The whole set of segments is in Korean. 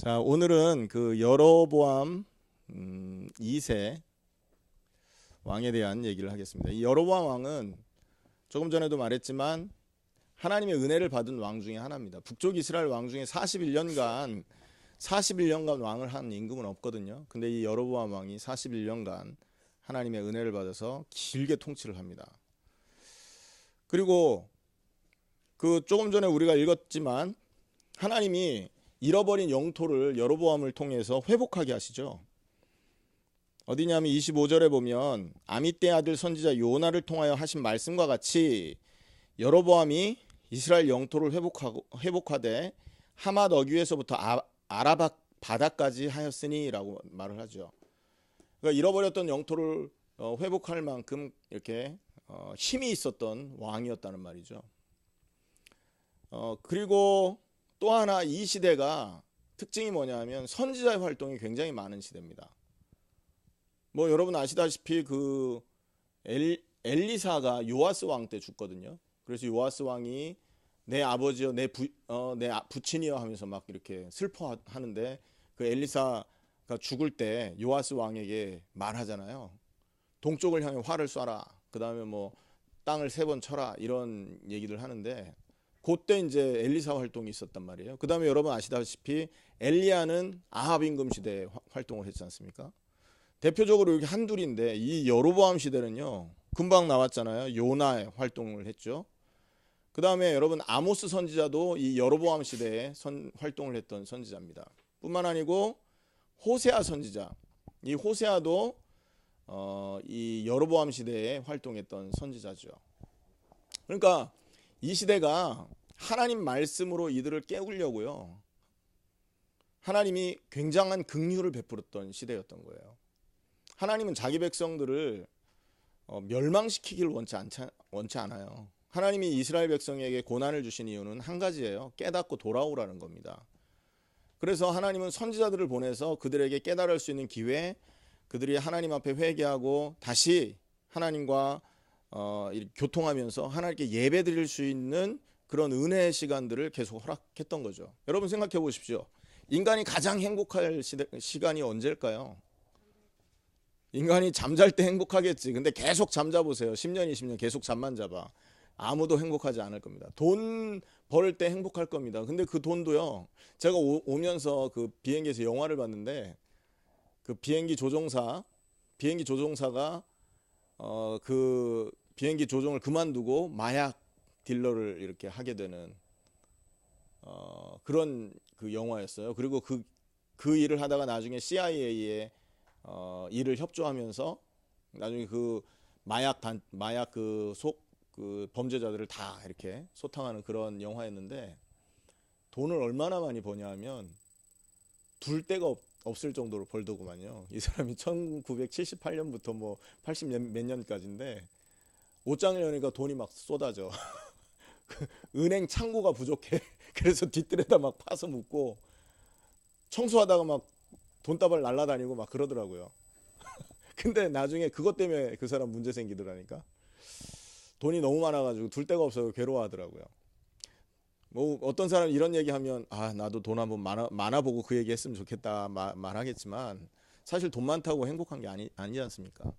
자, 오늘은 그 여로보암 2세 왕에 대한 얘기를 하겠습니다. 이 여로보암 왕은 조금 전에도 말했지만 하나님의 은혜를 받은 왕 중에 하나입니다. 북쪽 이스라엘 왕 중에 41년간 왕을 한 임금은 없거든요. 근데 이 여로보암 왕이 41년간 하나님의 은혜를 받아서 길게 통치를 합니다. 그리고 그 조금 전에 우리가 읽었지만 하나님이 잃어버린 영토를 여로보암을 통해서 회복하게 하시죠. 어디냐면 25절에 보면 아미떼 아들 선지자 요나를 통하여 하신 말씀과 같이 여로보암이 이스라엘 영토를 회복하되 하맛 어귀에서부터 아라바 바다까지 하였으니 라고 말을 하죠. 그러니까 잃어버렸던 영토를 회복할 만큼 이렇게 힘이 있었던 왕이었다는 말이죠. 그리고 또 하나 이 시대가 특징이 뭐냐면 선지자의 활동이 굉장히 많은 시대입니다. 뭐 여러분 아시다시피 그 엘리사가 요아스 왕 때 죽거든요. 그래서 요아스 왕이 내 아버지여 내 부친이여 하면서 막 이렇게 슬퍼하는데 그 엘리사가 죽을 때 요아스 왕에게 말하잖아요. 동쪽을 향해 활을 쏴라. 그 다음에 뭐 땅을 3번 쳐라. 이런 얘기를 하는데 그때 이제 엘리사 활동이 있었단 말이에요. 그 다음에 여러분 아시다시피 엘리야는 아합 임금 시대에 활동을 했지 않습니까? 대표적으로 여기 한둘인데 이 여로보암 시대는요. 금방 나왔잖아요. 요나의 활동을 했죠. 그 다음에 여러분 아모스 선지자도 이 여로보암 시대에 활동을 했던 선지자입니다. 뿐만 아니고 호세아 선지자. 이 호세아도 이 여로보암 시대에 활동했던 선지자죠. 그러니까 이 시대가 하나님 말씀으로 이들을 깨우려고요. 하나님이 굉장한 긍휼을 베풀었던 시대였던 거예요. 하나님은 자기 백성들을 멸망시키길 원치 않아요. 하나님이 이스라엘 백성에게 고난을 주신 이유는 한 가지예요. 깨닫고 돌아오라는 겁니다. 그래서 하나님은 선지자들을 보내서 그들에게 깨달을 수 있는 기회, 그들이 하나님 앞에 회개하고 다시 하나님과 교통하면서 하나님께 예배 드릴 수 있는 그런 은혜의 시간들을 계속 허락했던 거죠. 여러분 생각해 보십시오. 인간이 가장 행복할 시간이 언제일까요? 인간이 잠잘 때 행복하겠지. 근데 계속 잠자보세요. 10년, 20년 계속 잠만 자봐. 아무도 행복하지 않을 겁니다. 돈 벌 때 행복할 겁니다. 근데 그 돈도요. 제가 오면서 그 비행기에서 영화를 봤는데 그 비행기 조종사가 그 비행기 조종을 그만두고 마약 딜러를 이렇게 하게 되는 그런 그 영화였어요. 그리고 그 일을 하다가 나중에 CIA에 일을 협조하면서 나중에 그 마약 그 범죄자들을 다 이렇게 소탕하는 그런 영화였는데 돈을 얼마나 많이 버냐 하면 둘 데가 없을 정도로 벌더구만요. 이 사람이 1978년부터 뭐 80 몇 년까지인데 옷장을 여니까 돈이 막 쏟아져. 은행 창고가 부족해. 그래서 뒷뜰에다 막 파서 묻고 청소하다가 막 돈다발 날라다니고 막 그러더라고요. 근데 나중에 그것 때문에 그 사람 문제 생기더라니까. 돈이 너무 많아가지고 둘 데가 없어서 괴로워하더라고요. 뭐 어떤 사람 이런 얘기하면 나도 돈 한번 많아보고 그 얘기 했으면 좋겠다 말하겠지만 사실 돈 많다고 행복한 게 아니지 않습니까?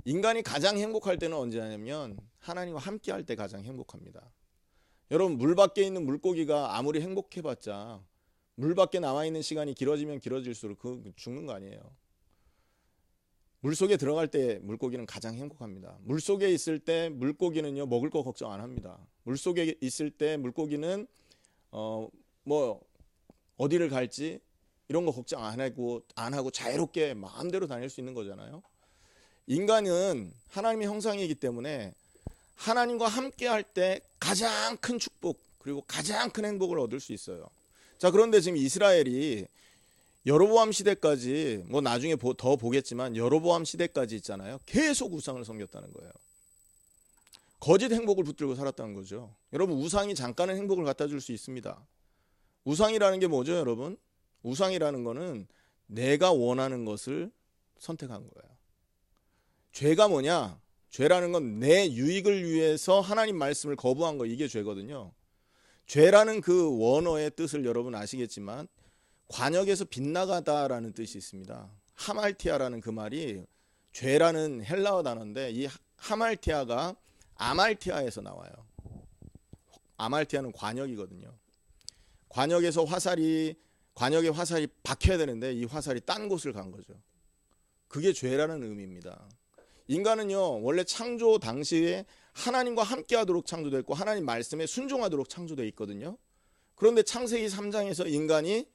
인간이 가장 행복할 때는 언제냐면 하나님과 함께 할 때 가장 행복합니다. 여러분 물 밖에 있는 물고기가 아무리 행복해봤자 물 밖에 남아있는 시간이 길어지면 길어질수록 죽는 거 아니에요. 물속에 들어갈 때 물고기는 가장 행복합니다. 물속에 있을 때 물고기는요 먹을 거 걱정 안 합니다. 물속에 있을 때 물고기는 뭐 어디를 갈지 이런 거 걱정 안 하고 자유롭게 마음대로 다닐 수 있는 거잖아요. 인간은 하나님의 형상이기 때문에 하나님과 함께 할 때 가장 큰 축복 그리고 가장 큰 행복을 얻을 수 있어요. 자, 그런데 지금 이스라엘이 여로보암 시대까지 뭐 나중에 더 보겠지만 여로보암 시대까지 있잖아요. 계속 우상을 섬겼다는 거예요. 거짓 행복을 붙들고 살았다는 거죠. 여러분 우상이 잠깐의 행복을 갖다 줄 수 있습니다. 우상이라는 게 뭐죠, 여러분? 우상이라는 거는 내가 원하는 것을 선택한 거예요. 죄가 뭐냐? 죄라는 건 내 유익을 위해서 하나님 말씀을 거부한 거, 이게 죄거든요. 죄라는 그 원어의 뜻을 여러분 아시겠지만 관역에서 빗나가다라는 뜻이 있습니다. 하말티아라는 그 말이 죄라는 헬라어 단어인데 이 하말티아가 아말티아에서 나와요. 아말티아는 관역이거든요. 관역에 화살이 박혀야 되는데 이 화살이 딴 곳을 간 거죠. 그게 죄라는 의미입니다. 인간은요 원래 창조 당시에 하나님과 함께하도록 창조됐고 하나님 말씀에 순종하도록 창조되어 있거든요. 그런데 창세기 3장에서 인간이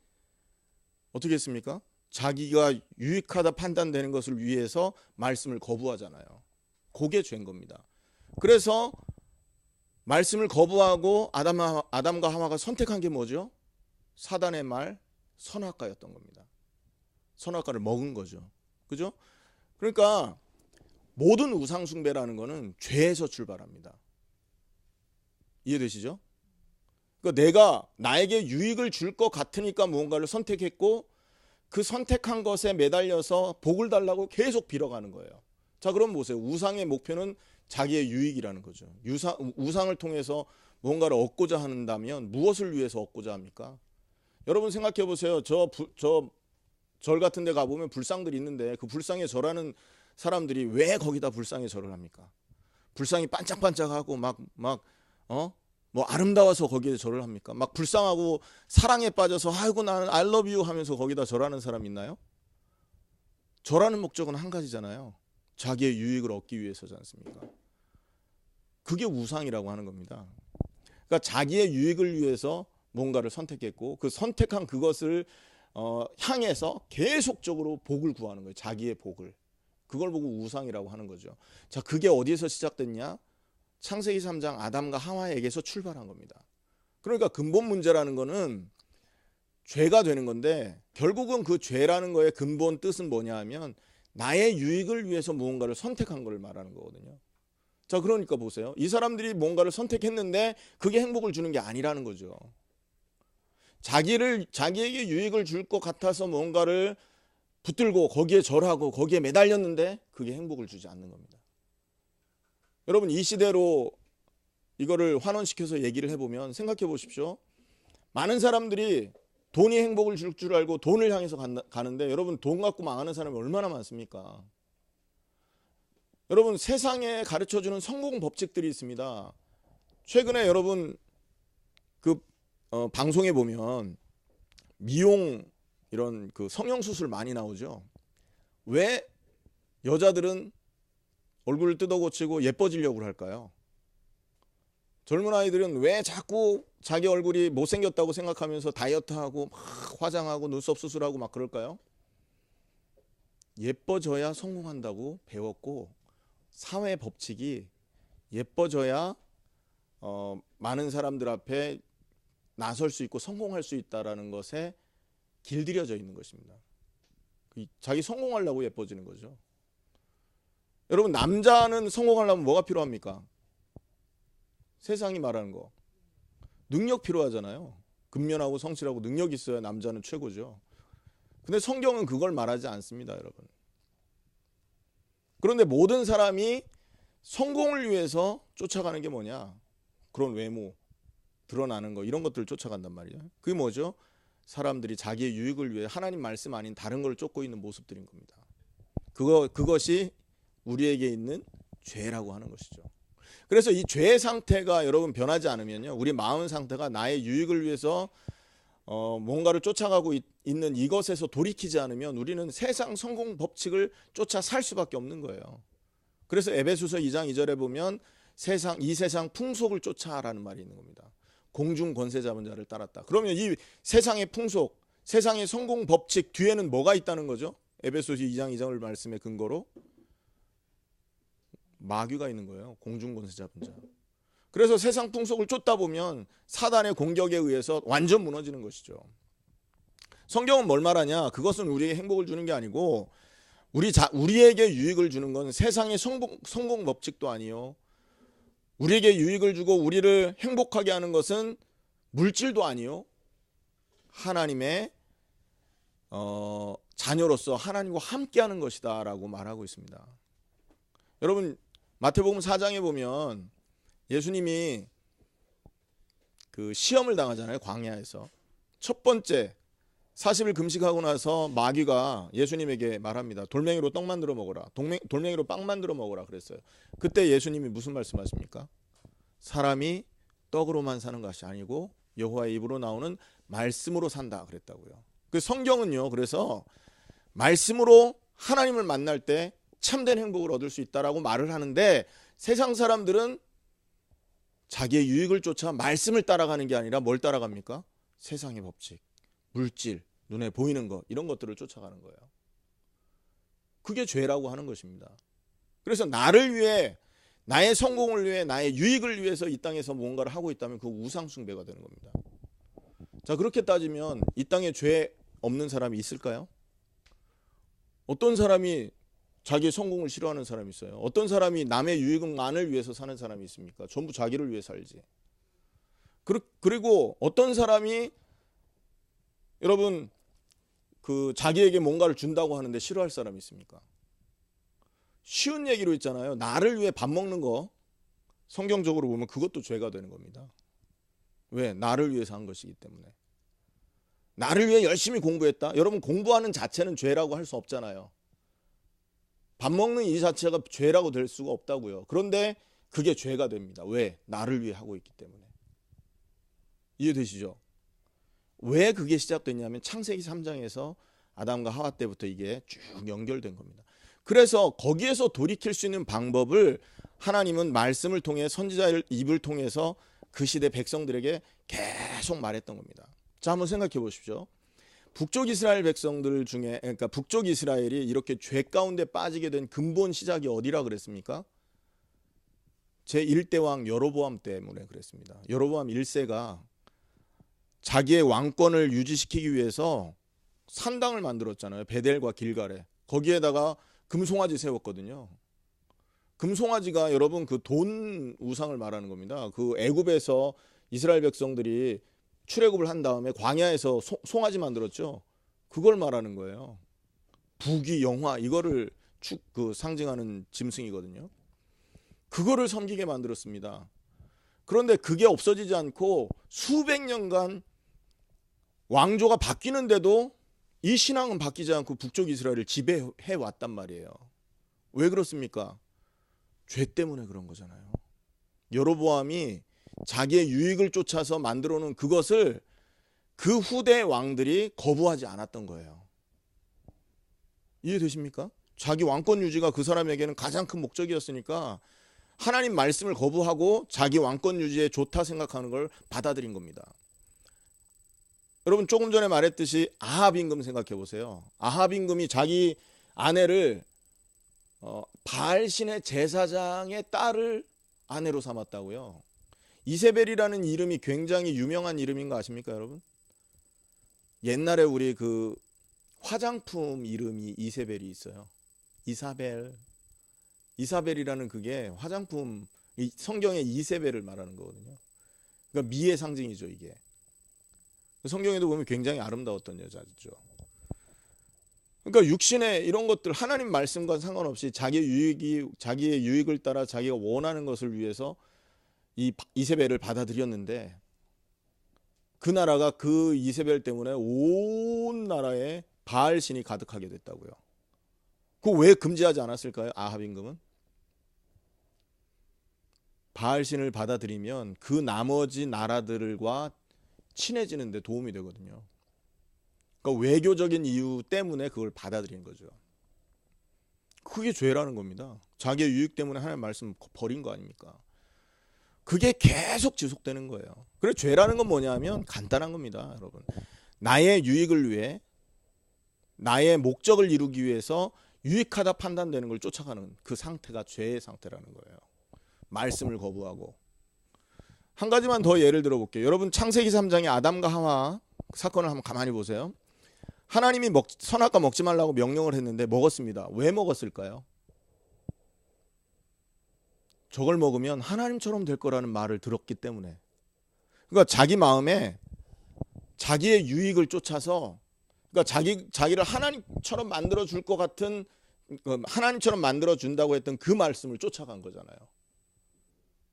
어떻게 했습니까? 자기가 유익하다 판단되는 것을 위해서 말씀을 거부하잖아요. 그게 죄인 겁니다. 그래서 말씀을 거부하고 아담과 하와가 선택한 게 뭐죠? 사단의 말, 선악과였던 겁니다. 선악과를 먹은 거죠. 그죠? 그러니까 모든 우상숭배라는 거는 죄에서 출발합니다. 이해되시죠? 그러니까 내가 나에게 유익을 줄 것 같으니까 무언가를 선택했고 그 선택한 것에 매달려서 복을 달라고 계속 빌어가는 거예요. 자, 그럼 보세요. 우상의 목표는 자기의 유익이라는 거죠. 우상을 통해서 무언가를 얻고자 한다면 무엇을 위해서 얻고자 합니까? 여러분 생각해 보세요. 절 같은 데 가보면 불상들이 있는데 그 불상에 절하는 사람들이 왜 거기다 불상에 절을 합니까? 불상이 반짝반짝하고 뭐 아름다워서 거기에 절을 합니까? 막 불쌍하고 사랑에 빠져서 아이고 나는 I love you 하면서 거기다 절하는 사람 있나요? 절하는 목적은 한 가지잖아요. 자기의 유익을 얻기 위해서지 않습니까? 그게 우상이라고 하는 겁니다. 그러니까 자기의 유익을 위해서 뭔가를 선택했고 그 선택한 그것을 향해서 계속적으로 복을 구하는 거예요. 자기의 복을. 그걸 보고 우상이라고 하는 거죠. 자, 그게 어디에서 시작됐냐? 창세기 3장 아담과 하와에게서 출발한 겁니다. 그러니까 근본 문제라는 거는 죄가 되는 건데 결국은 그 죄라는 거의 근본 뜻은 뭐냐 하면 나의 유익을 위해서 무언가를 선택한 걸 말하는 거거든요. 자, 그러니까 보세요. 이 사람들이 뭔가를 선택했는데 그게 행복을 주는 게 아니라는 거죠. 자기에게 유익을 줄 것 같아서 뭔가를 붙들고 거기에 절하고 거기에 매달렸는데 그게 행복을 주지 않는 겁니다. 여러분 이 시대로 이거를 환원시켜서 얘기를 해보면 생각해 보십시오. 많은 사람들이 돈이 행복을 줄 줄 알고 돈을 향해서 가는데 여러분 돈 갖고 망하는 사람이 얼마나 많습니까? 여러분 세상에 가르쳐주는 성공 법칙들이 있습니다. 최근에 여러분 방송에 보면 미용 이런 그 성형수술 많이 나오죠. 왜 여자들은 얼굴을 뜯어고치고 예뻐지려고 할까요? 젊은 아이들은 왜 자꾸 자기 얼굴이 못생겼다고 생각하면서 다이어트하고 막 화장하고 눈썹 수술하고 막 그럴까요? 예뻐져야 성공한다고 배웠고 사회 법칙이 예뻐져야 많은 사람들 앞에 나설 수 있고 성공할 수 있다라는 것에 길들여져 있는 것입니다. 자기 성공하려고 예뻐지는 거죠. 여러분 남자는 성공하려면 뭐가 필요합니까? 세상이 말하는 거 능력 필요하잖아요. 근면하고 성실하고 능력 있어야 남자는 최고죠. 근데 성경은 그걸 말하지 않습니다, 여러분. 그런데 모든 사람이 성공을 위해서 쫓아가는 게 뭐냐? 그런 외모, 드러나는 거 이런 것들을 쫓아간단 말이에요. 그게 뭐죠? 사람들이 자기의 유익을 위해 하나님 말씀 아닌 다른 걸 쫓고 있는 모습들인 겁니다. 그것이 우리에게 있는 죄라고 하는 것이죠. 그래서 이 죄의 상태가 여러분 변하지 않으면요, 우리 마음 상태가 나의 유익을 위해서 뭔가를 쫓아가고 있는 이것에서 돌이키지 않으면 우리는 세상 성공 법칙을 쫓아 살 수밖에 없는 거예요. 그래서 에베소서 2장 2절에 보면 이 세상 풍속을 쫓아라는 말이 있는 겁니다. 공중 권세 잡은 자를 따랐다. 그러면 이 세상의 풍속, 세상의 성공 법칙 뒤에는 뭐가 있다는 거죠? 에베소서 2장 2절을 말씀의 근거로 마귀가 있는 거예요. 공중 권세 잡은 자. 그래서 세상 풍속을 쫓다 보면 사단의 공격에 의해서 완전 무너지는 것이죠. 성경은 뭘 말하냐? 그것은 우리에게 행복을 주는 게 아니고 우리에게 유익을 주는 건 세상의 성공 법칙도 아니요. 우리에게 유익을 주고 우리를 행복하게 하는 것은 물질도 아니요. 하나님의 자녀로서 하나님과 함께하는 것이다 라고 말하고 있습니다. 여러분 마태복음 4장에 보면 예수님이 그 시험을 당하잖아요. 광야에서 첫 번째 40일 금식하고 나서 마귀가 예수님에게 말합니다. 돌멩이로 떡 만들어 먹어라. 돌멩이로 빵 만들어 먹어라 그랬어요. 그때 예수님이 무슨 말씀하십니까? 사람이 떡으로만 사는 것이 아니고 여호와의 입으로 나오는 말씀으로 산다 그랬다고요. 그 성경은요. 그래서 말씀으로 하나님을 만날 때 참된 행복을 얻을 수 있다라고 말을 하는데, 세상 사람들은 자기의 유익을 쫓아 말씀을 따라가는 게 아니라 뭘 따라갑니까? 세상의 법칙, 물질, 눈에 보이는 것, 이런 것들을 쫓아가는 거예요. 그게 죄라고 하는 것입니다. 그래서 나를 위해, 나의 성공을 위해, 나의 유익을 위해서 이 땅에서 뭔가를 하고 있다면 그 우상 숭배가 되는 겁니다. 자, 그렇게 따지면 이 땅에 죄 없는 사람이 있을까요? 어떤 사람이 자기의 성공을 싫어하는 사람이 있어요? 어떤 사람이 남의 유익만을 위해서 사는 사람이 있습니까? 전부 자기를 위해 살지. 그리고 어떤 사람이 여러분 그 자기에게 뭔가를 준다고 하는데 싫어할 사람이 있습니까? 쉬운 얘기로 있잖아요. 나를 위해 밥 먹는 거, 성경적으로 보면 그것도 죄가 되는 겁니다. 왜? 나를 위해서 한 것이기 때문에. 나를 위해 열심히 공부했다. 여러분, 공부하는 자체는 죄라고 할 수 없잖아요. 밥 먹는 이 자체가 죄라고 될 수가 없다고요. 그런데 그게 죄가 됩니다. 왜? 나를 위해 하고 있기 때문에. 이해되시죠? 왜 그게 시작됐냐면 창세기 3장에서 아담과 하와 때부터 이게 쭉 연결된 겁니다. 그래서 거기에서 돌이킬 수 있는 방법을 하나님은 말씀을 통해 선지자의 입을 통해서 그 시대 백성들에게 계속 말했던 겁니다. 자, 한번 생각해 보십시오. 북쪽 이스라엘 백성들 중에, 그러니까 북쪽 이스라엘이 이렇게 죄 가운데 빠지게 된 근본 시작이 어디라 그랬습니까? 제1대 왕 여로보암 때문에 그랬습니다. 여로보암 1세가 자기의 왕권을 유지시키기 위해서 산당을 만들었잖아요. 베델과 길갈에. 거기에다가 금송아지 세웠거든요. 금송아지가 여러분 그 돈 우상을 말하는 겁니다. 그 애굽에서 이스라엘 백성들이 출애굽을 한 다음에 광야에서 송아지 만들었죠. 그걸 말하는 거예요. 부귀, 영화, 이거를 상징하는 짐승이거든요. 그거를 섬기게 만들었습니다. 그런데 그게 없어지지 않고 수백 년간 왕조가 바뀌는데도 이 신앙은 바뀌지 않고 북쪽 이스라엘을 지배해 왔단 말이에요. 왜 그렇습니까? 죄 때문에 그런 거잖아요. 여로보암이 자기의 유익을 쫓아서 만들어 놓은 그것을 그 후대 왕들이 거부하지 않았던 거예요. 이해되십니까? 자기 왕권 유지가 그 사람에게는 가장 큰 목적이었으니까 하나님 말씀을 거부하고 자기 왕권 유지에 좋다 생각하는 걸 받아들인 겁니다. 여러분, 조금 전에 말했듯이 아합 임금 생각해 보세요. 아합 임금이 자기 아내를 바알 신의 제사장의 딸을 아내로 삼았다고요. 이세벨이라는 이름이 굉장히 유명한 이름인 거 아십니까, 여러분? 옛날에 우리 그 화장품 이름이 이세벨이 있어요. 이사벨이라는 그게 화장품, 성경의 이세벨을 말하는 거거든요. 그러니까 미의 상징이죠, 이게. 성경에도 보면 굉장히 아름다웠던 여자죠. 그러니까 육신의 이런 것들, 하나님 말씀과 상관없이 자기의 유익을 따라 자기가 원하는 것을 위해서 이 이세벨을 받아들였는데, 그 나라가 그 이세벨 때문에 온 나라에 바알 신이 가득하게 됐다고요. 그거 왜 금지하지 않았을까요? 아합 임금은 바알 신을 받아들이면 그 나머지 나라들과 친해지는 데 도움이 되거든요. 그러니까 외교적인 이유 때문에 그걸 받아들인 거죠. 그게 죄라는 겁니다. 자기의 유익 때문에 하나님 말씀 버린 거 아닙니까? 그게 계속 지속되는 거예요. 그래서 죄라는 건 뭐냐면 간단한 겁니다, 여러분. 나의 유익을 위해, 나의 목적을 이루기 위해서 유익하다 판단되는 걸 쫓아가는 그 상태가 죄의 상태라는 거예요. 말씀을 거부하고. 한 가지만 더 예를 들어볼게요. 여러분, 창세기 3장의 아담과 하와 사건을 한번 가만히 보세요. 하나님이 선악과 먹지 말라고 명령을 했는데 먹었습니다. 왜 먹었을까요? 저걸 먹으면 하나님처럼 될 거라는 말을 들었기 때문에. 그러니까 자기 마음에 자기의 유익을 쫓아서, 그러니까 자기를 하나님처럼 만들어 줄 것 같은, 하나님처럼 만들어 준다고 했던 그 말씀을 쫓아간 거잖아요.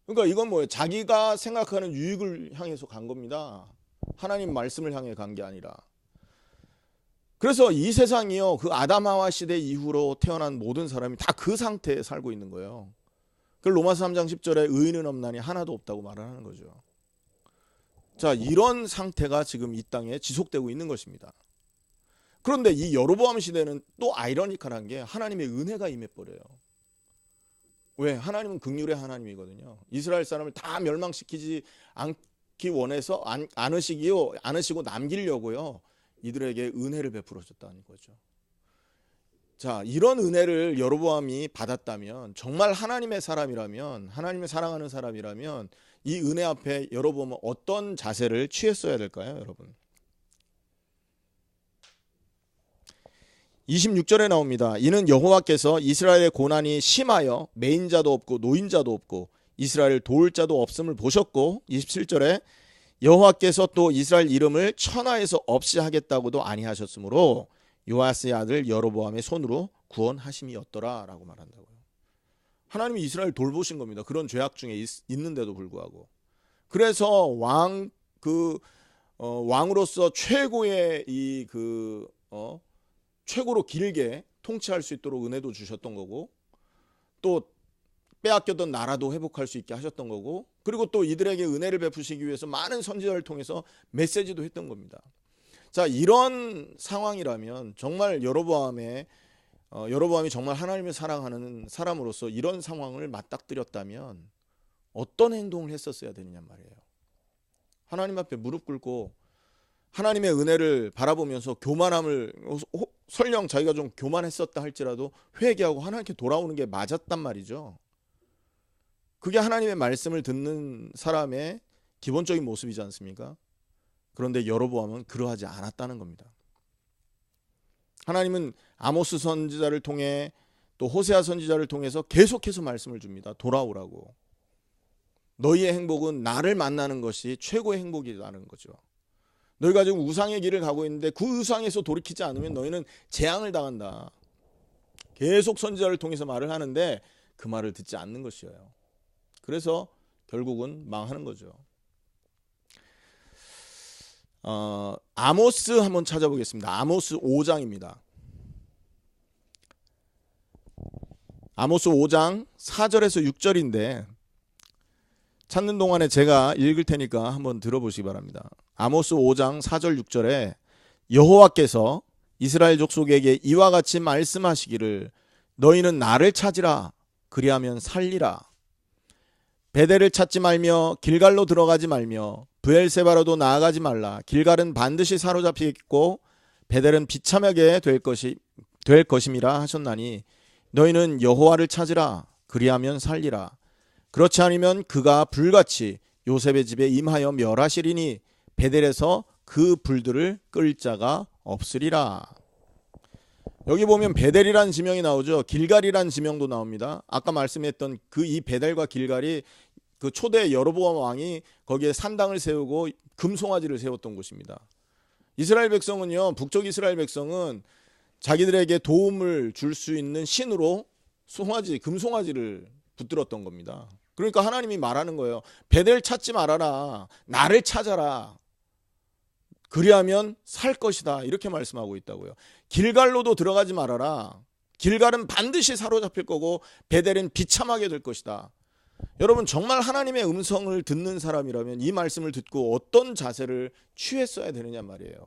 그러니까 이건 뭐예요? 자기가 생각하는 유익을 향해서 간 겁니다. 하나님 말씀을 향해 간 게 아니라. 그래서 이 세상이요, 그 아담 하와 시대 이후로 태어난 모든 사람이 다 그 상태에 살고 있는 거예요. 그 로마서 3장 10절에 의인은 없나니 하나도 없다고 말을 하는 거죠. 자, 이런 상태가 지금 이 땅에 지속되고 있는 것입니다. 그런데 이 여로보암 시대는 또 아이러니컬한 게 하나님의 은혜가 임해버려요. 왜? 하나님은 긍휼의 하나님이거든요. 이스라엘 사람을 다 멸망시키지 않기 원해서 않으시고 남기려고요, 이들에게 은혜를 베풀어 줬다는 거죠. 자, 이런 은혜를 여로보암이 받았다면, 정말 하나님의 사람이라면, 하나님을 사랑하는 사람이라면 이 은혜 앞에 여로보암은 어떤 자세를 취했어야 될까요, 여러분? 26절에 나옵니다. 이는 여호와께서 이스라엘의 고난이 심하여 매인자도 없고 노인자도 없고 이스라엘을 도울 자도 없음을 보셨고, 27절에 여호와께서 또 이스라엘 이름을 천하에서 없이 하겠다고도 아니하셨으므로 요아스의 아들 여로보암의 손으로 구원하심이었더라 라고 말한다고요. 하나님이 이스라엘 돌보신 겁니다. 그런 죄악 중에 있는데도 불구하고. 그래서 왕으로서 최고의 최고로 길게 통치할 수 있도록 은혜도 주셨던 거고, 또 빼앗겼던 나라도 회복할 수 있게 하셨던 거고, 그리고 또 이들에게 은혜를 베푸시기 위해서 많은 선지자를 통해서 메시지도 했던 겁니다. 자, 이런 상황이라면 정말 여로보암이 정말 하나님을 사랑하는 사람으로서 이런 상황을 맞닥뜨렸다면 어떤 행동을 했었어야 되느냐 말이에요. 하나님 앞에 무릎 꿇고 하나님의 은혜를 바라보면서 교만함을, 설령 자기가 좀 교만했었다 할지라도 회개하고 하나님께 돌아오는 게 맞았단 말이죠. 그게 하나님의 말씀을 듣는 사람의 기본적인 모습이지 않습니까? 그런데 여로보암은 그러하지 않았다는 겁니다. 하나님은 아모스 선지자를 통해 또 호세아 선지자를 통해서 계속해서 말씀을 줍니다. 돌아오라고. 너희의 행복은 나를 만나는 것이 최고의 행복이라는 거죠. 너희가 지금 우상의 길을 가고 있는데 그 우상에서 돌이키지 않으면 너희는 재앙을 당한다. 계속 선지자를 통해서 말을 하는데 그 말을 듣지 않는 것이에요. 그래서 결국은 망하는 거죠. 아모스 한번 찾아보겠습니다. 아모스 5장입니다. 아모스 5장 4절에서 6절인데 찾는 동안에 제가 읽을 테니까 한번 들어보시기 바랍니다. 아모스 5장 4절 6절에 여호와께서 이스라엘 족속에게 이와 같이 말씀하시기를 너희는 나를 찾으라 그리하면 살리라. 베델을 찾지 말며 길갈로 들어가지 말며 브엘세바로도 나아가지 말라. 길갈은 반드시 사로잡히겠고 베델은 비참하게 될 것임이라 하셨나니 너희는 여호와를 찾으라 그리하면 살리라. 그렇지 않으면 그가 불같이 요셉의 집에 임하여 멸하시리니 베델에서 그 불들을 끌 자가 없으리라. 여기 보면 베델이라는 지명이 나오죠. 길갈이라는 지명도 나옵니다. 아까 말씀했던 그 이 베델과 길갈이 그 초대 여로보암 왕이 거기에 산당을 세우고 금송아지를 세웠던 곳입니다. 이스라엘 백성은요, 북쪽 이스라엘 백성은 자기들에게 도움을 줄 수 있는 신으로 금송아지를 붙들었던 겁니다. 그러니까 하나님이 말하는 거예요. 베델 찾지 말아라. 나를 찾아라. 그리하면 살 것이다. 이렇게 말씀하고 있다고요. 길갈로도 들어가지 말아라. 길갈은 반드시 사로잡힐 거고 베델은 비참하게 될 것이다. 여러분, 정말 하나님의 음성을 듣는 사람이라면 이 말씀을 듣고 어떤 자세를 취했어야 되느냐 말이에요.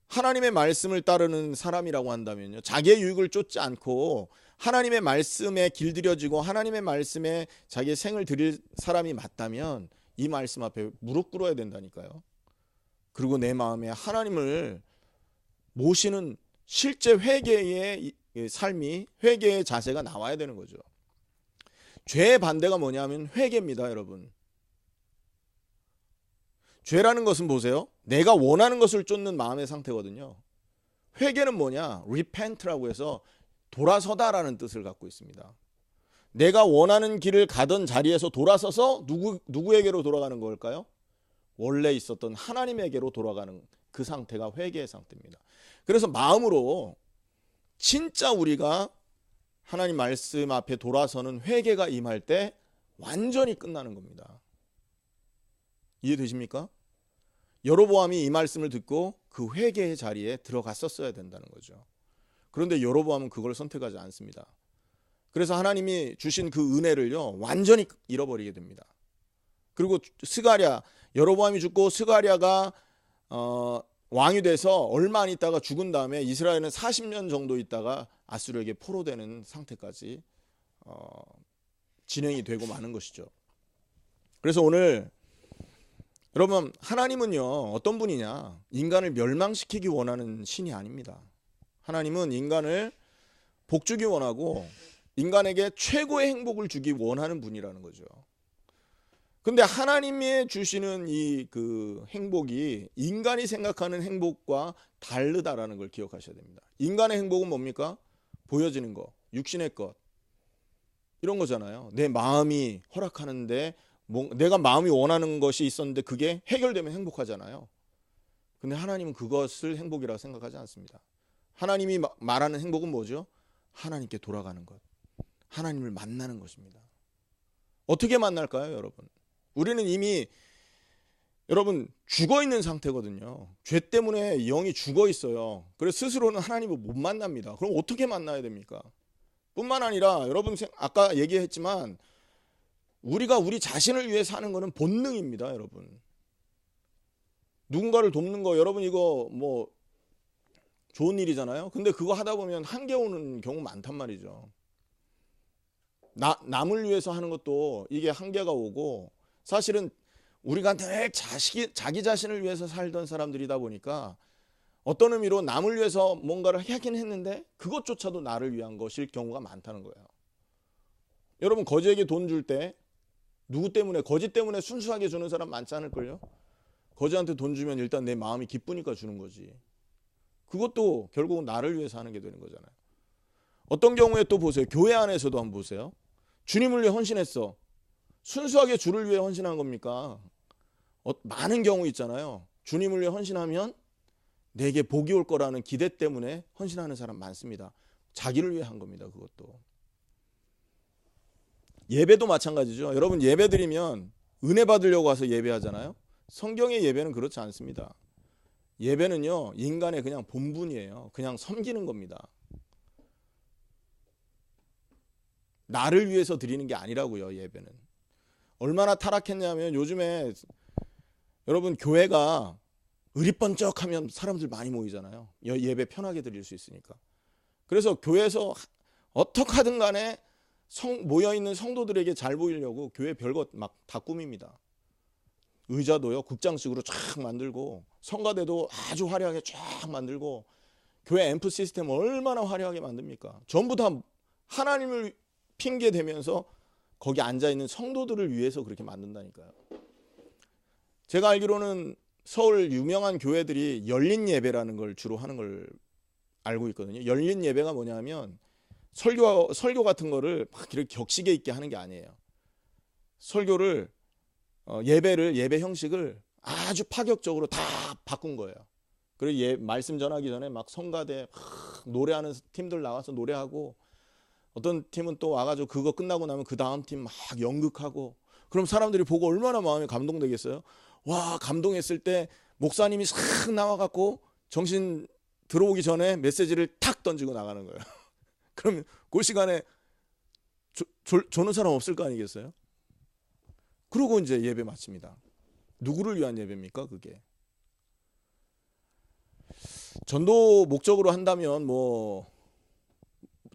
하나님의 말씀을 따르는 사람이라고 한다면요, 자기의 유익을 쫓지 않고 하나님의 말씀에 길들여지고 하나님의 말씀에 자기의 생을 드릴 사람이 맞다면 이 말씀 앞에 무릎 꿇어야 된다니까요. 그리고 내 마음에 하나님을 모시는 실제 회개의 삶이, 회개의 자세가 나와야 되는 거죠. 죄의 반대가 뭐냐면 회개입니다, 여러분. 죄라는 것은 보세요. 내가 원하는 것을 쫓는 마음의 상태거든요. 회개는 뭐냐? repent라고 해서 돌아서다라는 뜻을 갖고 있습니다. 내가 원하는 길을 가던 자리에서 돌아서서 누구에게로 돌아가는 걸까요? 원래 있었던 하나님에게로 돌아가는 그 상태가 회개의 상태입니다. 그래서 마음으로 진짜 우리가 하나님 말씀 앞에 돌아서는 회개가 임할 때 완전히 끝나는 겁니다. 이해되십니까? 여로보암이 이 말씀을 듣고 그 회개의 자리에 들어갔었어야 된다는 거죠. 그런데 여로보암은 그걸 선택하지 않습니다. 그래서 하나님이 주신 그 은혜를요 완전히 잃어버리게 됩니다. 그리고 스가랴, 여로보암이 죽고 스가랴가 왕이 돼서 얼마 안 있다가 죽은 다음에 이스라엘은 40년 정도 있다가 아수르에게 포로되는 상태까지 진행이 되고 마는 것이죠. 그래서 오늘 여러분, 하나님은요 어떤 분이냐, 인간을 멸망시키기 원하는 신이 아닙니다. 하나님은 인간을 복주기 원하고 인간에게 최고의 행복을 주기 원하는 분이라는 거죠. 근데 하나님이 주시는 이 그 행복이 인간이 생각하는 행복과 다르다라는 걸 기억하셔야 됩니다. 인간의 행복은 뭡니까? 보여지는 거, 육신의 것, 이런 거잖아요. 내 마음이 허락하는데 내가 마음이 원하는 것이 있었는데 그게 해결되면 행복하잖아요. 근데 하나님은 그것을 행복이라고 생각하지 않습니다. 하나님이 말하는 행복은 뭐죠? 하나님께 돌아가는 것, 하나님을 만나는 것입니다. 어떻게 만날까요, 여러분? 우리는 이미 여러분 죽어 있는 상태거든요. 죄 때문에 영이 죽어 있어요. 그래서 스스로는 하나님을 못 만납니다. 그럼 어떻게 만나야 됩니까? 뿐만 아니라 여러분 아까 얘기했지만 우리가 우리 자신을 위해 사는 것은 본능입니다, 여러분. 누군가를 돕는 거, 여러분 이거 뭐 좋은 일이잖아요. 근데 그거 하다 보면 한계 오는 경우 많단 말이죠. 남을 위해서 하는 것도 이게 한계가 오고, 사실은 우리가 늘 자기 자신을 위해서 살던 사람들이다 보니까 어떤 의미로 남을 위해서 뭔가를 하긴 했는데 그것조차도 나를 위한 것일 경우가 많다는 거예요. 여러분 거지에게 돈 줄 때 누구 때문에, 거지 때문에 순수하게 주는 사람 많지 않을걸요? 거지한테 돈 주면 일단 내 마음이 기쁘니까 주는 거지. 그것도 결국은 나를 위해서 하는 게 되는 거잖아요. 어떤 경우에 또 보세요. 교회 안에서도 한번 보세요. 주님을 위해 헌신했어. 순수하게 주를 위해 헌신한 겁니까? 많은 경우 있잖아요. 주님을 위해 헌신하면 내게 복이 올 거라는 기대 때문에 헌신하는 사람 많습니다. 자기를 위해 한 겁니다. 그것도. 예배도 마찬가지죠. 여러분 예배 드리면 은혜 받으려고 와서 예배하잖아요. 성경의 예배는 그렇지 않습니다. 예배는요 인간의 그냥 본분이에요. 그냥 섬기는 겁니다. 나를 위해서 드리는 게 아니라고요. 예배는 얼마나 타락했냐면 요즘에 여러분 교회가 으리번쩍하면 사람들 많이 모이잖아요. 예배 편하게 드릴 수 있으니까. 그래서 교회에서 어떻게 하든 간에 모여있는 성도들에게 잘 보이려고 교회 별것 막 다 꾸밉니다. 의자도요 극장식으로 쫙 만들고, 성가대도 아주 화려하게 쫙 만들고, 교회 앰프 시스템 얼마나 화려하게 만듭니까? 전부 다 하나님을 핑계 대면서 거기 앉아있는 성도들을 위해서 그렇게 만든다니까요. 제가 알기로는 서울 유명한 교회들이 열린 예배라는 걸 주로 하는 걸 알고 있거든요. 열린 예배가 뭐냐면 설교 같은 거를 막 이렇게 격식에 있게 하는 게 아니에요. 설교를 예배 형식을 아주 파격적으로 다 바꾼 거예요. 그리고 말씀 전하기 전에 막 성가대 막 노래하는 팀들 나와서 노래하고, 어떤 팀은 또 와가지고 그거 끝나고 나면 그 다음 팀 막 연극하고, 그럼 사람들이 보고 얼마나 마음이 감동되겠어요? 와, 감동했을 때 목사님이 싹 나와갖고 정신 들어오기 전에 메시지를 탁 던지고 나가는 거예요. 그러면 그 시간에 조는 사람 없을 거 아니겠어요? 그러고 이제 예배 마칩니다. 누구를 위한 예배입니까, 그게? 전도 목적으로 한다면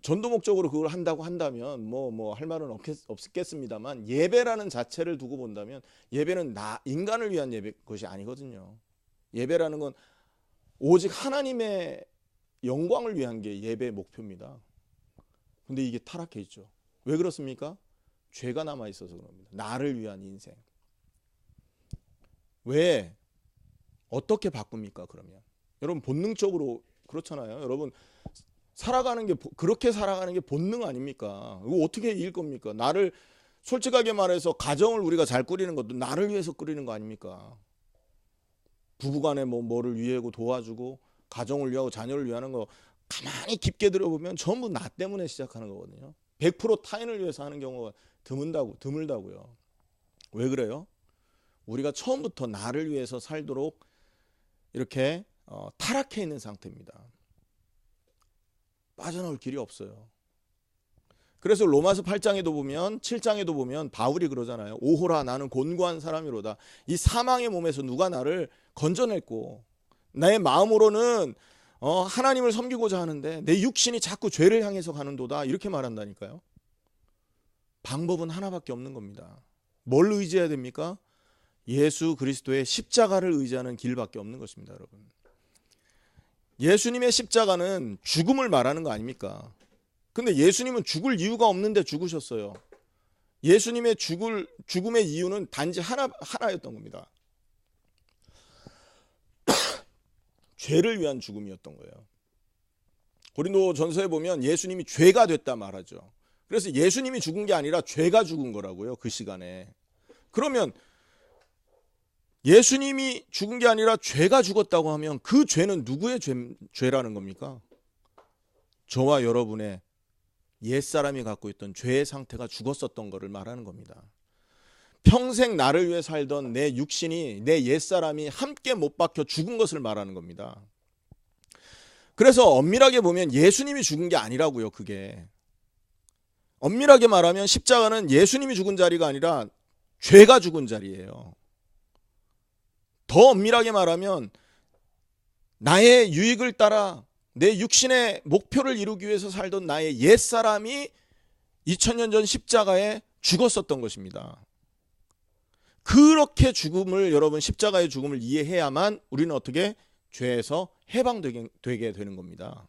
전도 목적으로 그걸 한다고 한다면 할 말은 없겠습니다만, 예배라는 자체를 두고 본다면 예배는 인간을 위한 것이 아니거든요. 예배라는 건 오직 하나님의 영광을 위한 게 예배의 목표입니다. 근데 이게 타락해 있죠. 왜 그렇습니까? 죄가 남아 있어서 그럽니다. 나를 위한 인생. 왜? 어떻게 바꿉니까, 그러면? 여러분 본능적으로 그렇잖아요. 여러분 그렇게 살아가는 게 본능 아닙니까? 이거 어떻게 이길 겁니까? 나를 솔직하게 말해서 가정을 우리가 잘 꾸리는 것도 나를 위해서 꾸리는 거 아닙니까? 부부간에 뭐를 위하고 도와주고 가정을 위하고 자녀를 위하는 거 가만히 깊게 들어보면 전부 나 때문에 시작하는 거거든요. 100% 타인을 위해서 하는 경우가 드물다고요. 왜 그래요? 우리가 처음부터 나를 위해서 살도록 이렇게 타락해 있는 상태입니다. 빠져나올 길이 없어요. 그래서 로마서 8장에도 보면 7장에도 보면 바울이 그러잖아요. 오호라 나는 곤고한 사람이로다. 이 사망의 몸에서 누가 나를 건져냈고 내 마음으로는 하나님을 섬기고자 하는데 내 육신이 자꾸 죄를 향해서 가는도다. 이렇게 말한다니까요. 방법은 하나밖에 없는 겁니다. 뭘 의지해야 됩니까? 예수 그리스도의 십자가를 의지하는 길밖에 없는 것입니다, 여러분. 예수님의 십자가는 죽음을 말하는 거 아닙니까? 근데 예수님은 죽을 이유가 없는데 죽으셨어요. 예수님의 죽음의 이유는 단지 하나였던 겁니다. 죄를 위한 죽음이었던 거예요. 고린도전서에 보면 예수님이 죄가 됐다 말하죠. 그래서 예수님이 죽은 게 아니라 죄가 죽은 거라고요. 그 시간에. 그러면 예수님이 죽은 게 아니라 죄가 죽었다고 하면 그 죄는 누구의 죄라는 겁니까? 저와 여러분의 옛사람이 갖고 있던 죄의 상태가 죽었었던 것을 말하는 겁니다. 평생 나를 위해 살던 내 육신이, 내 옛사람이 함께 못 박혀 죽은 것을 말하는 겁니다. 그래서 엄밀하게 보면 예수님이 죽은 게 아니라고요. 그게 엄밀하게 말하면 십자가는 예수님이 죽은 자리가 아니라 죄가 죽은 자리예요. 더 엄밀하게 말하면 나의 유익을 따라 내 육신의 목표를 이루기 위해서 살던 나의 옛사람이 2000년 전 십자가에 죽었었던 것입니다. 그렇게 죽음을, 여러분, 십자가의 죽음을 이해해야만 우리는 어떻게 죄에서 해방되게 되는 겁니다.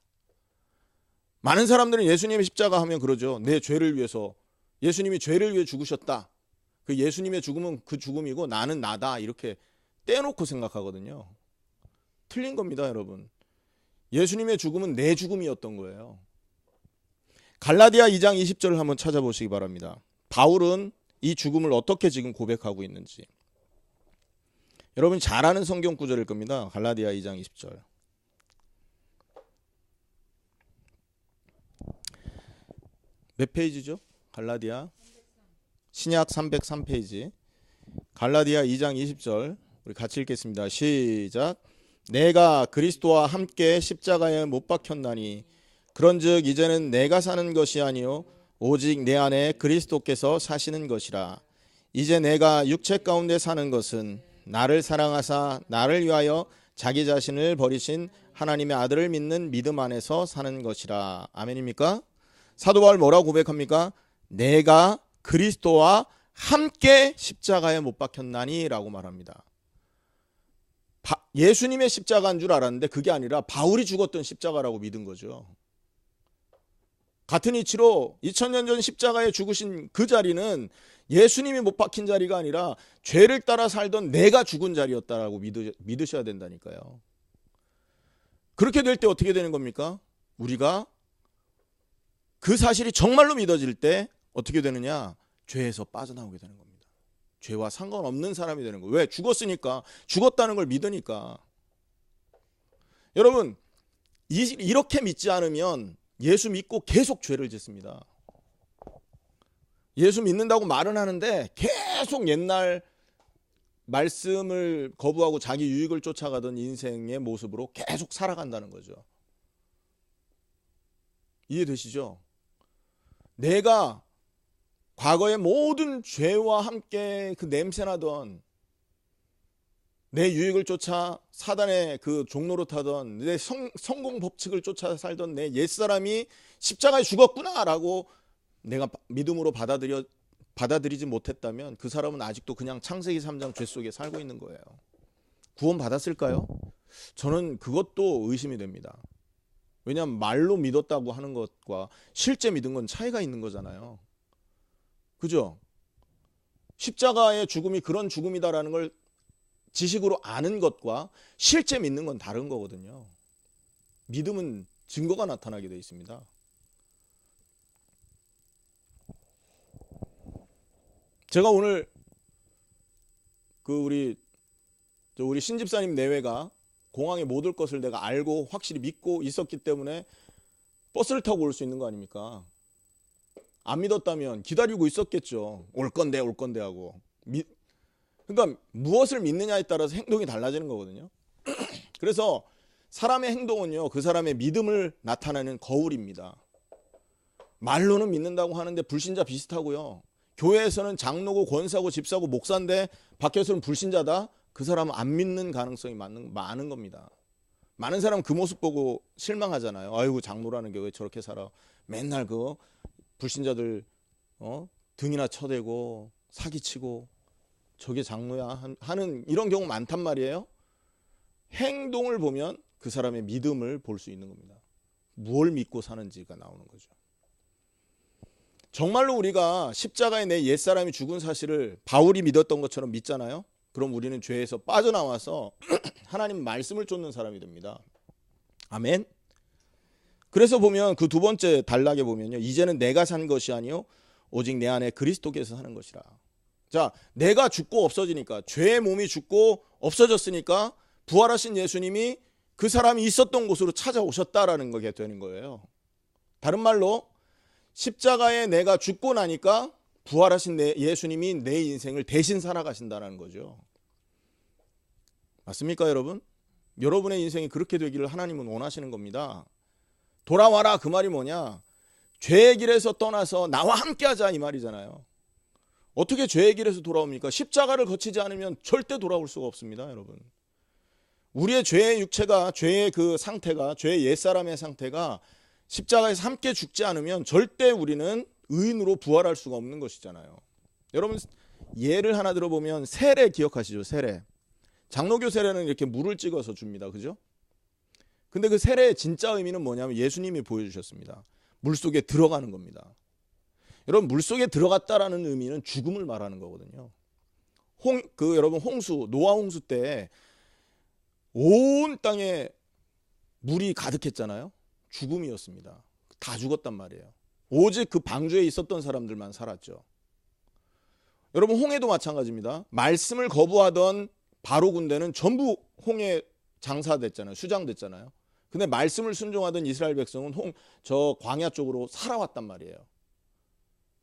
많은 사람들은 예수님의 십자가 하면 그러죠. 내 죄를 위해서, 예수님이 죄를 위해 죽으셨다. 그 예수님의 죽음은 그 죽음이고 나는 나다. 이렇게 떼놓고 생각하거든요. 틀린 겁니다, 여러분. 예수님의 죽음은 내 죽음이었던 거예요. 갈라디아 2장 20절을 한번 찾아보시기 바랍니다. 바울은 이 죽음을 어떻게 지금 고백하고 있는지. 여러분 잘 아는 성경 구절일 겁니다. 갈라디아 2장 20절. 몇 페이지죠? 갈라디아 신약 303페이지. 갈라디아 2장 20절 우리 같이 읽겠습니다. 시작. 내가 그리스도와 함께 십자가에 못 박혔나니 그런즉 이제는 내가 사는 것이 아니요 오직 내 안에 그리스도께서 사시는 것이라. 이제 내가 육체 가운데 사는 것은 나를 사랑하사 나를 위하여 자기 자신을 버리신 하나님의 아들을 믿는 믿음 안에서 사는 것이라. 아멘입니까? 사도 바울 뭐라고 고백합니까? 내가 그리스도와 함께 십자가에 못 박혔나니 라고 말합니다. 예수님의 십자가인 줄 알았는데 그게 아니라 바울이 죽었던 십자가라고 믿은 거죠. 같은 이치로 2000년 전 십자가에 죽으신 그 자리는 예수님이 못 박힌 자리가 아니라 죄를 따라 살던 내가 죽은 자리였다라고 믿으셔야 된다니까요. 그렇게 될 때 어떻게 되는 겁니까? 우리가 그 사실이 정말로 믿어질 때 어떻게 되느냐? 죄에서 빠져나오게 되는 겁니다. 죄와 상관없는 사람이 되는 거예요. 왜? 죽었으니까. 죽었다는 걸 믿으니까. 여러분 이렇게 믿지 않으면 예수 믿고 계속 죄를 짓습니다. 예수 믿는다고 말은 하는데 계속 옛날 말씀을 거부하고 자기 유익을 쫓아가던 인생의 모습으로 계속 살아간다는 거죠. 이해되시죠? 내가 과거의 모든 죄와 함께 그 냄새나던 내 유익을 쫓아 사단의 그 종로로 타던 내 성공 법칙을 쫓아 살던 내 옛사람이 십자가에 죽었구나라고 내가 믿음으로 받아들이지 못했다면 그 사람은 아직도 그냥 창세기 3장 죄 속에 살고 있는 거예요. 구원 받았을까요? 저는 그것도 의심이 됩니다. 왜냐하면 말로 믿었다고 하는 것과 실제 믿은 건 차이가 있는 거잖아요. 그죠? 십자가의 죽음이 그런 죽음이다라는 걸 지식으로 아는 것과 실제 믿는 건 다른 거거든요. 믿음은 증거가 나타나게 되어 있습니다. 제가 오늘 우리 신집사님 내외가 공항에 못 올 것을 내가 알고 확실히 믿고 있었기 때문에 버스를 타고 올 수 있는 거 아닙니까? 안 믿었다면 기다리고 있었겠죠. 올 건데 하고. 그러니까 무엇을 믿느냐에 따라서 행동이 달라지는 거거든요. 그래서 사람의 행동은요, 그 사람의 믿음을 나타내는 거울입니다. 말로는 믿는다고 하는데 불신자 비슷하고요. 교회에서는 장로고 권사고 집사고 목사인데 밖에서는 불신자다? 그 사람은 안 믿는 가능성이 많은 겁니다. 많은 사람은 그 모습 보고 실망하잖아요. 아이고, 장로라는 게 왜 저렇게 살아. 맨날 그 불신자들 등이나 쳐대고 사기치고 저게 장로야 하는 이런 경우 많단 말이에요. 행동을 보면 그 사람의 믿음을 볼 수 있는 겁니다. 무엇을 믿고 사는지가 나오는 거죠. 정말로 우리가 십자가에 내 옛사람이 죽은 사실을 바울이 믿었던 것처럼 믿잖아요. 그럼 우리는 죄에서 빠져나와서 하나님 말씀을 쫓는 사람이 됩니다. 아멘. 그래서 보면 그 두 번째 단락에 보면요, 이제는 내가 산 것이 아니요 오직 내 안에 그리스도께서 사는 것이라. 자, 내가 죽고 없어지니까, 죄의 몸이 죽고 없어졌으니까 부활하신 예수님이 그 사람이 있었던 곳으로 찾아오셨다라는 거게 되는 거예요. 다른 말로 십자가에 내가 죽고 나니까 부활하신 예수님이 내 인생을 대신 살아가신다는 거죠. 맞습니까, 여러분? 여러분의 인생이 그렇게 되기를 하나님은 원하시는 겁니다. 돌아와라, 그 말이 뭐냐? 죄의 길에서 떠나서 나와 함께하자, 이 말이잖아요. 어떻게 죄의 길에서 돌아옵니까? 십자가를 거치지 않으면 절대 돌아올 수가 없습니다, 여러분. 우리의 죄의 육체가, 죄의 그 상태가, 죄의 옛사람의 상태가 십자가에서 함께 죽지 않으면 절대 우리는 의인으로 부활할 수가 없는 것이잖아요. 여러분, 예를 하나 들어보면 세례 기억하시죠? 세례. 장로교 세례는 이렇게 물을 찍어서 줍니다. 그죠? 근데 그 세례의 진짜 의미는 뭐냐면 예수님이 보여주셨습니다. 물속에 들어가는 겁니다. 여러분, 물속에 들어갔다라는 의미는 죽음을 말하는 거거든요. 여러분, 노아 홍수 때 온 땅에 물이 가득했잖아요. 죽음이었습니다. 다 죽었단 말이에요. 오직 그 방주에 있었던 사람들만 살았죠. 여러분, 홍해도 마찬가지입니다. 말씀을 거부하던 바로 군대는 전부 홍해 장사됐잖아요. 수장됐잖아요. 근데 말씀을 순종하던 이스라엘 백성은 저 광야 쪽으로 살아왔단 말이에요.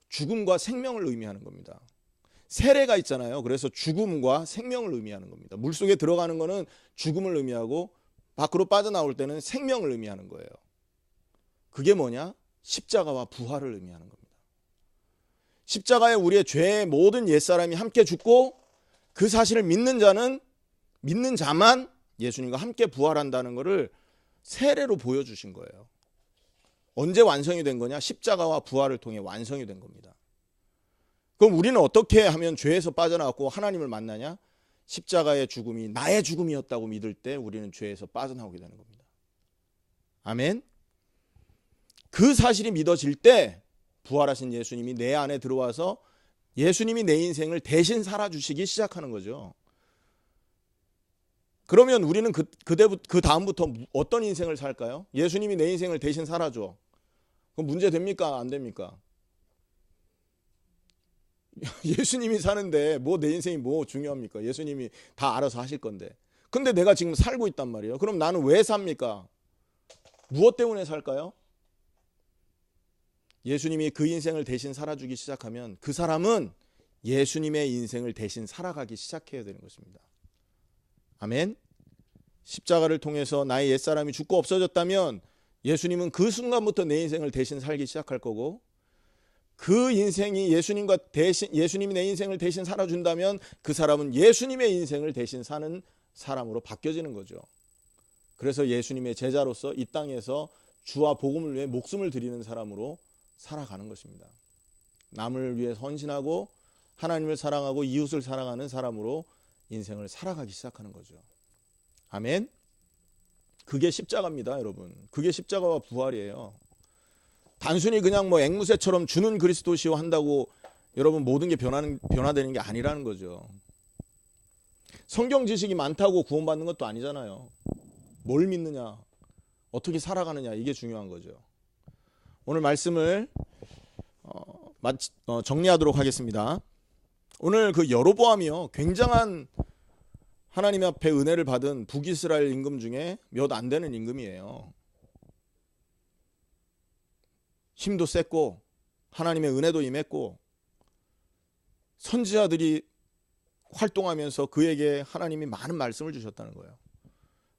죽음과 생명을 의미하는 겁니다. 세례가 있잖아요. 그래서 죽음과 생명을 의미하는 겁니다. 물속에 들어가는 거는 죽음을 의미하고 밖으로 빠져나올 때는 생명을 의미하는 거예요. 그게 뭐냐? 십자가와 부활을 의미하는 겁니다. 십자가에 우리의 죄의 모든 옛사람이 함께 죽고 그 사실을 믿는 자만 예수님과 함께 부활한다는 것을 세례로 보여주신 거예요. 언제 완성이 된 거냐? 십자가와 부활을 통해 완성이 된 겁니다. 그럼 우리는 어떻게 하면 죄에서 빠져나왔고 하나님을 만나냐? 십자가의 죽음이 나의 죽음이었다고 믿을 때 우리는 죄에서 빠져나오게 되는 겁니다. 아멘. 그 사실이 믿어질 때 부활하신 예수님이 내 안에 들어와서 예수님이 내 인생을 대신 살아주시기 시작하는 거죠. 그러면 우리는 그 다음부터 어떤 인생을 살까요? 예수님이 내 인생을 대신 살아줘. 그럼 문제 됩니까? 안 됩니까? 예수님이 사는데 뭐 내 인생이 뭐 중요합니까? 예수님이 다 알아서 하실 건데. 근데 내가 지금 살고 있단 말이에요. 그럼 나는 왜 삽니까? 무엇 때문에 살까요? 예수님이 그 인생을 대신 살아주기 시작하면 그 사람은 예수님의 인생을 대신 살아가기 시작해야 되는 것입니다. 아멘. 십자가를 통해서 나의 옛사람이 죽고 없어졌다면 예수님은 그 순간부터 내 인생을 대신 살기 시작할 거고, 그 인생이 예수님이 내 인생을 대신 살아준다면 그 사람은 예수님의 인생을 대신 사는 사람으로 바뀌어지는 거죠. 그래서 예수님의 제자로서 이 땅에서 주와 복음을 위해 목숨을 드리는 사람으로 살아가는 것입니다. 남을 위해 헌신하고 하나님을 사랑하고 이웃을 사랑하는 사람으로 인생을 살아가기 시작하는 거죠. 아멘. 그게 십자가입니다, 여러분. 그게 십자가와 부활이에요. 단순히 그냥 뭐 앵무새처럼 주는 그리스도시요 한다고 여러분 모든 게 변화되는 게 아니라는 거죠. 성경 지식이 많다고 구원받는 것도 아니잖아요. 뭘 믿느냐, 어떻게 살아가느냐, 이게 중요한 거죠. 오늘 말씀을 정리하도록 하겠습니다. 오늘 그 여로보암이요, 굉장한 하나님 앞에 은혜를 받은 북이스라엘 임금 중에 몇 안 되는 임금이에요. 힘도 셌고 하나님의 은혜도 임했고 선지자들이 활동하면서 그에게 하나님이 많은 말씀을 주셨다는 거예요.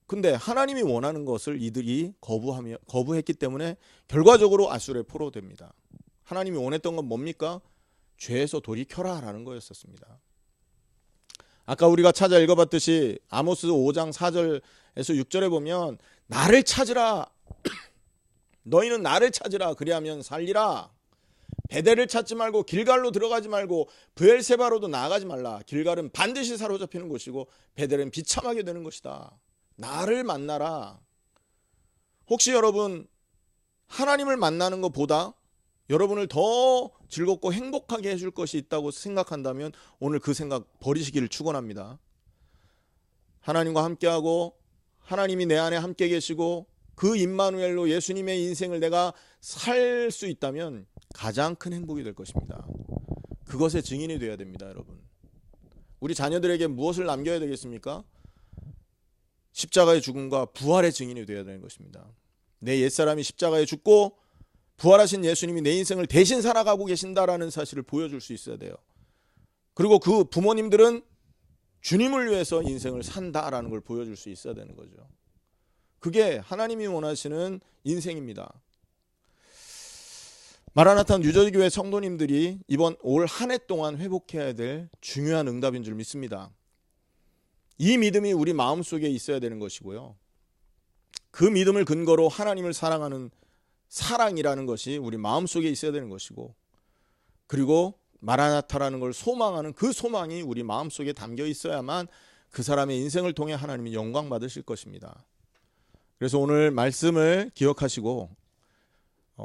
근데 하나님이 원하는 것을 이들이 거부했기 때문에 결과적으로 아수르에 포로됩니다. 하나님이 원했던 건 뭡니까? 죄에서 돌이켜라 라는 거였었습니다. 아까 우리가 찾아 읽어봤듯이 아모스 5장 4절에서 6절에 보면 나를 찾으라, 너희는 나를 찾으라, 그리하면 살리라. 베델을 찾지 말고 길갈로 들어가지 말고 브엘세바로도 나아가지 말라. 길갈은 반드시 사로잡히는 곳이고 베델은 비참하게 되는 것이다. 나를 만나라. 혹시 여러분 하나님을 만나는 것보다 여러분을 더 즐겁고 행복하게 해줄 것이 있다고 생각한다면 오늘 그 생각 버리시기를 축원합니다. 하나님과 함께하고 하나님이 내 안에 함께 계시고 그 임마누엘로 예수님의 인생을 내가 살 수 있다면 가장 큰 행복이 될 것입니다. 그것의 증인이 되어야 됩니다, 여러분. 우리 자녀들에게 무엇을 남겨야 되겠습니까? 십자가의 죽음과 부활의 증인이 되어야 되는 것입니다. 내 옛사람이 십자가에 죽고 부활하신 예수님이 내 인생을 대신 살아가고 계신다라는 사실을 보여줄 수 있어야 돼요. 그리고 그 부모님들은 주님을 위해서 인생을 산다라는 걸 보여줄 수 있어야 되는 거죠. 그게 하나님이 원하시는 인생입니다. 마라나타 뉴저지교회 성도님들이 이번 올 한 해 동안 회복해야 될 중요한 응답인 줄 믿습니다. 이 믿음이 우리 마음속에 있어야 되는 것이고요. 그 믿음을 근거로 하나님을 사랑하는 사랑이라는 것이 우리 마음속에 있어야 되는 것이고, 그리고 마라나타라는 걸 소망하는 그 소망이 우리 마음속에 담겨 있어야만 그 사람의 인생을 통해 하나님이 영광 받으실 것입니다. 그래서 오늘 말씀을 기억하시고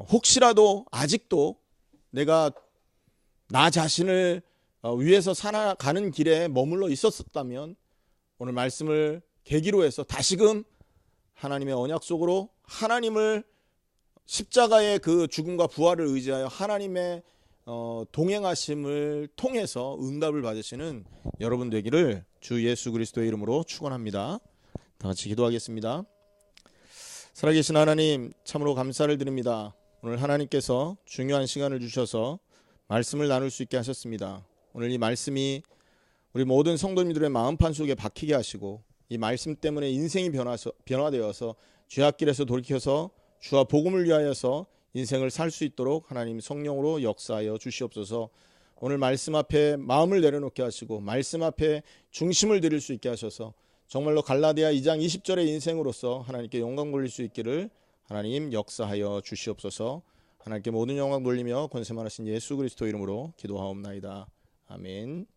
혹시라도 아직도 내가 나 자신을 위해서 살아가는 길에 머물러 있었다면 오늘 말씀을 계기로 해서 다시금 하나님의 언약 속으로 하나님을 십자가의 그 죽음과 부활을 의지하여 하나님의 동행하심을 통해서 응답을 받으시는 여러분 되기를 주 예수 그리스도의 이름으로 축원합니다. 다 같이 기도하겠습니다. 살아계신 하나님, 참으로 감사를 드립니다. 오늘 하나님께서 중요한 시간을 주셔서 말씀을 나눌 수 있게 하셨습니다. 오늘 이 말씀이 우리 모든 성도님들의 마음판 속에 박히게 하시고 이 말씀 때문에 인생이 변화되어서 죄악길에서 돌이켜서 주와 복음을 위하여서 인생을 살 수 있도록 하나님 성령으로 역사하여 주시옵소서. 오늘 말씀 앞에 마음을 내려놓게 하시고 말씀 앞에 중심을 드릴 수 있게 하셔서 정말로 갈라디아 2장 20절의 인생으로서 하나님께 영광 돌릴 수 있기를 하나님 역사하여 주시옵소서. 하나님께 모든 영광 돌리며 권세 많으신 예수 그리스도 이름으로 기도하옵나이다. 아멘.